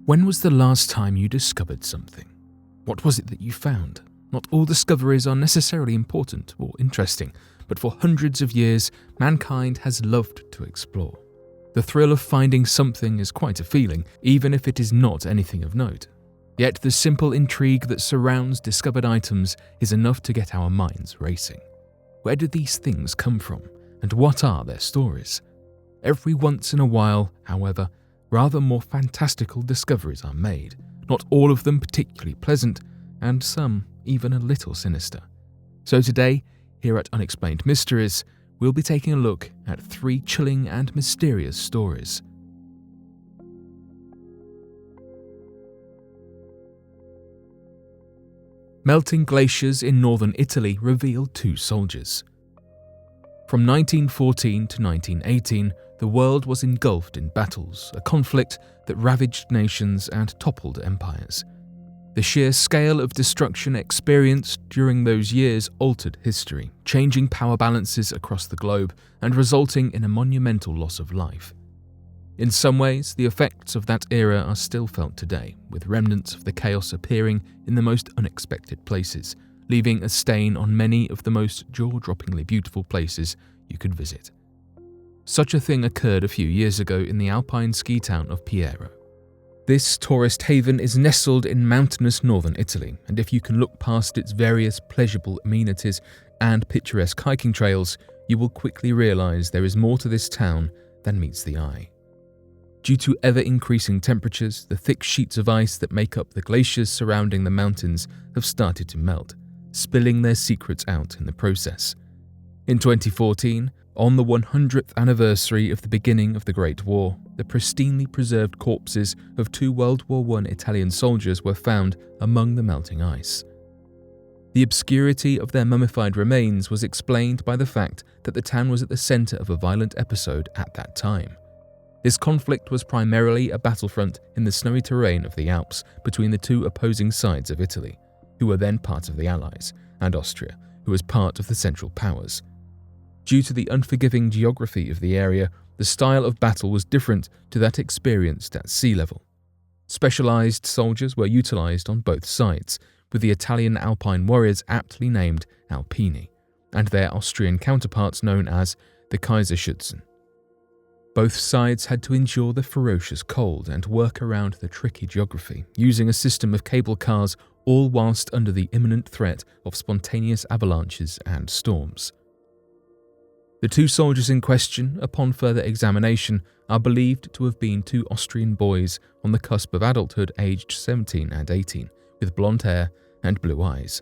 When was the last time you discovered something? What was it that you found? Not all discoveries are necessarily important or interesting, but for hundreds of years, mankind has loved to explore. The thrill of finding something is quite a feeling, even if it is not anything of note. Yet the simple intrigue that surrounds discovered items is enough to get our minds racing. Where do these things come from, and what are their stories? Every once in a while, however, rather more fantastical discoveries are made, not all of them particularly pleasant, and some even a little sinister. So today, here at Unexplained Mysteries, we'll be taking a look at 3 chilling and mysterious stories. Melting glaciers in northern Italy reveal 2 soldiers. From 1914 to 1918, the world was engulfed in battles, a conflict that ravaged nations and toppled empires. The sheer scale of destruction experienced during those years altered history, changing power balances across the globe and resulting in a monumental loss of life. In some ways, the effects of that era are still felt today, with remnants of the chaos appearing in the most unexpected places, leaving a stain on many of the most jaw-droppingly beautiful places you could visit. Such a thing occurred a few years ago in the alpine ski town of Piero. This tourist haven is nestled in mountainous northern Italy, and if you can look past its various pleasurable amenities and picturesque hiking trails, you will quickly realize there is more to this town than meets the eye. Due to ever-increasing temperatures, the thick sheets of ice that make up the glaciers surrounding the mountains have started to melt, spilling their secrets out in the process. In 2014, on the 100th anniversary of the beginning of the Great War, the pristinely preserved corpses of 2 World War I Italian soldiers were found among the melting ice. The obscurity of their mummified remains was explained by the fact that the town was at the center of a violent episode at that time. This conflict was primarily a battlefront in the snowy terrain of the Alps between the 2 opposing sides of Italy, who were then part of the Allies, and Austria, who was part of the Central Powers. Due to the unforgiving geography of the area, the style of battle was different to that experienced at sea level. Specialized soldiers were utilized on both sides, with the Italian Alpine warriors aptly named Alpini, and their Austrian counterparts known as the Kaiserschützen. Both sides had to endure the ferocious cold and work around the tricky geography, using a system of cable cars, all whilst under the imminent threat of spontaneous avalanches and storms. The 2 soldiers in question, upon further examination, are believed to have been 2 Austrian boys on the cusp of adulthood aged 17 and 18, with blonde hair and blue eyes.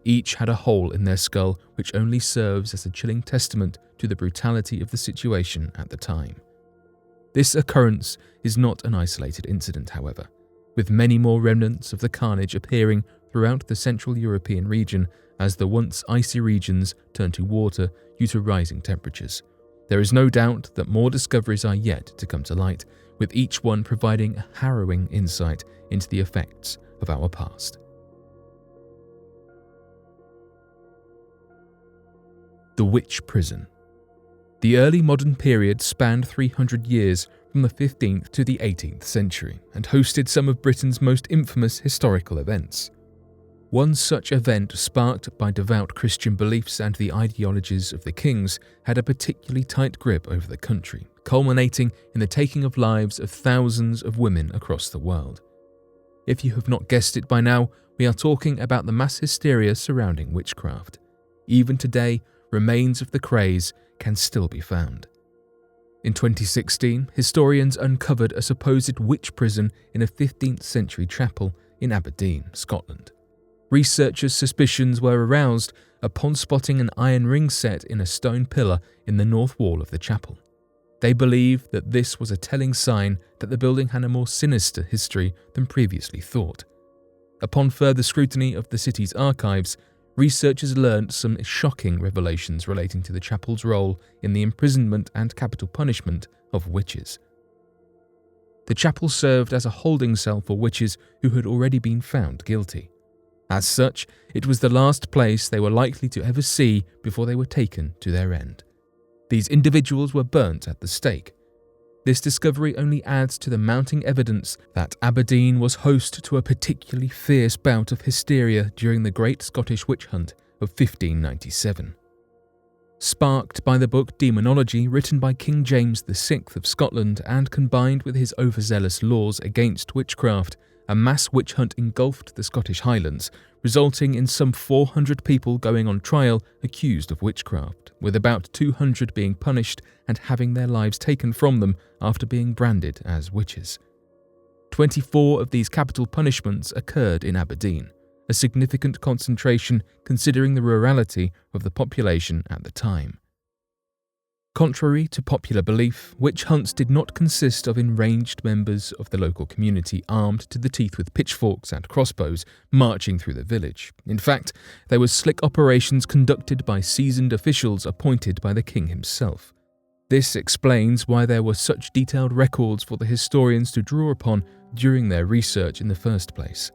Each had a hole in their skull which only serves as a chilling testament to the brutality of the situation at the time. This occurrence is not an isolated incident, however, with many more remnants of the carnage appearing throughout the Central European region as the once icy regions turn to water due to rising temperatures. There is no doubt that more discoveries are yet to come to light, with each one providing a harrowing insight into the effects of our past. The Witch Prison. The early modern period spanned 300 years from the 15th to the 18th century and hosted some of Britain's most infamous historical events. One such event, sparked by devout Christian beliefs and the ideologies of the kings, had a particularly tight grip over the country, culminating in the taking of lives of thousands of women across the world. If you have not guessed it by now, we are talking about the mass hysteria surrounding witchcraft. Even today, remains of the craze can still be found. In 2016, historians uncovered a supposed witch prison in a 15th century chapel in Aberdeen, Scotland. Researchers' suspicions were aroused upon spotting an iron ring set in a stone pillar in the north wall of the chapel. They believed that this was a telling sign that the building had a more sinister history than previously thought. Upon further scrutiny of the city's archives, researchers learned some shocking revelations relating to the chapel's role in the imprisonment and capital punishment of witches. The chapel served as a holding cell for witches who had already been found guilty. As such, it was the last place they were likely to ever see before they were taken to their end. These individuals were burnt at the stake. This discovery only adds to the mounting evidence that Aberdeen was host to a particularly fierce bout of hysteria during the Great Scottish Witch Hunt of 1597. Sparked by the book Demonology written by King James VI of Scotland and combined with his overzealous laws against witchcraft, a mass witch hunt engulfed the Scottish Highlands, resulting in some 400 people going on trial accused of witchcraft, with about 200 being punished and having their lives taken from them after being branded as witches. 24 of these capital punishments occurred in Aberdeen, a significant concentration considering the rurality of the population at the time. Contrary to popular belief, witch hunts did not consist of enraged members of the local community armed to the teeth with pitchforks and crossbows marching through the village. In fact, they were slick operations conducted by seasoned officials appointed by the king himself. This explains why there were such detailed records for the historians to draw upon during their research in the first place.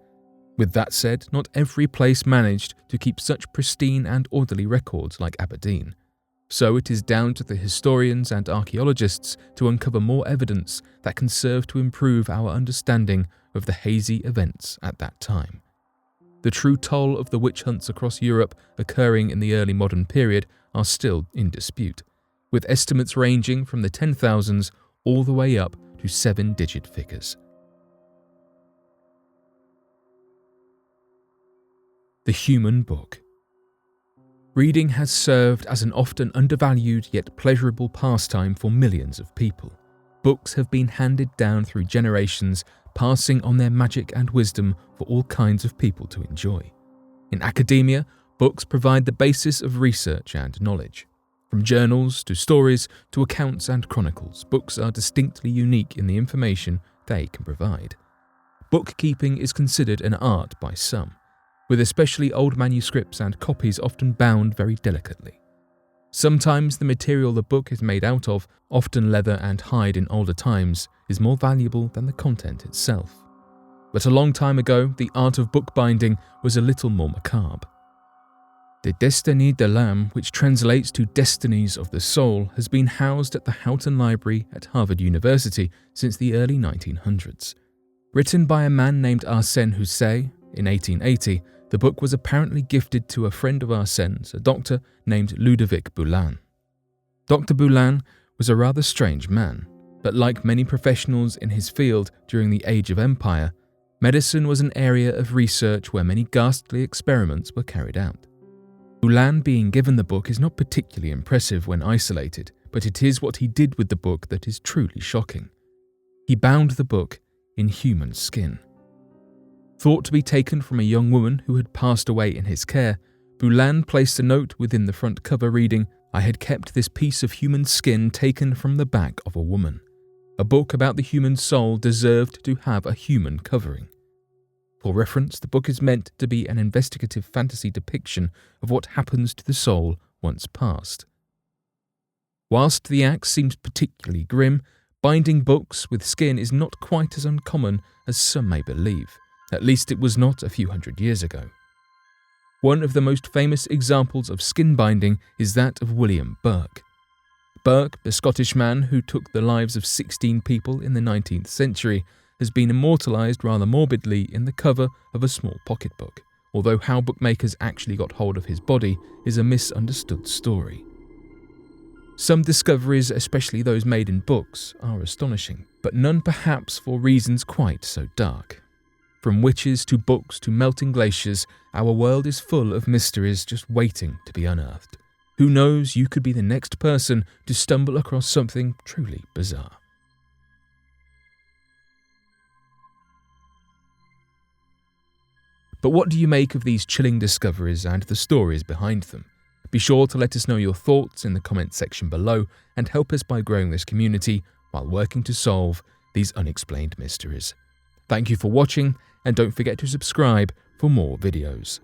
With that said, not every place managed to keep such pristine and orderly records like Aberdeen. So it is down to the historians and archaeologists to uncover more evidence that can serve to improve our understanding of the hazy events at that time. The true toll of the witch hunts across Europe occurring in the early modern period are still in dispute, with estimates ranging from the 10,000s all the way up to 7-digit figures. The Human Book. Reading has served as an often undervalued yet pleasurable pastime for millions of people. Books have been handed down through generations, passing on their magic and wisdom for all kinds of people to enjoy. In academia, books provide the basis of research and knowledge. From journals to stories to accounts and chronicles, books are distinctly unique in the information they can provide. Bookkeeping is considered an art by some, with especially old manuscripts and copies often bound very delicately. Sometimes the material the book is made out of, often leather and hide in older times, is more valuable than the content itself. But a long time ago, the art of bookbinding was a little more macabre. The Destinée de l'âme, which translates to Destinies of the Soul, has been housed at the Houghton Library at Harvard University since the early 1900s. Written by a man named Arsène Houssaye in 1880, the book was apparently gifted to a friend of Arsene's, a doctor named Ludovic Boulin. Dr. Boulin was a rather strange man, but like many professionals in his field during the Age of Empire, medicine was an area of research where many ghastly experiments were carried out. Boulin being given the book is not particularly impressive when isolated, but it is what he did with the book that is truly shocking. He bound the book in human skin. Thought to be taken from a young woman who had passed away in his care, Boulin placed a note within the front cover reading, "I had kept this piece of human skin taken from the back of a woman. A book about the human soul deserved to have a human covering." For reference, the book is meant to be an investigative fantasy depiction of what happens to the soul once passed. Whilst the act seems particularly grim, binding books with skin is not quite as uncommon as some may believe. At least it was not a few hundred years ago. One of the most famous examples of skin binding is that of William Burke. Burke, the Scottish man who took the lives of 16 people in the 19th century, has been immortalised rather morbidly in the cover of a small pocketbook, although how bookmakers actually got hold of his body is a misunderstood story. Some discoveries, especially those made in books, are astonishing, but none perhaps for reasons quite so dark. From witches to books to melting glaciers, our world is full of mysteries just waiting to be unearthed. Who knows, you could be the next person to stumble across something truly bizarre. But what do you make of these chilling discoveries and the stories behind them? Be sure to let us know your thoughts in the comments section below and help us by growing this community while working to solve these unexplained mysteries. Thank you for watching, and don't forget to subscribe for more videos.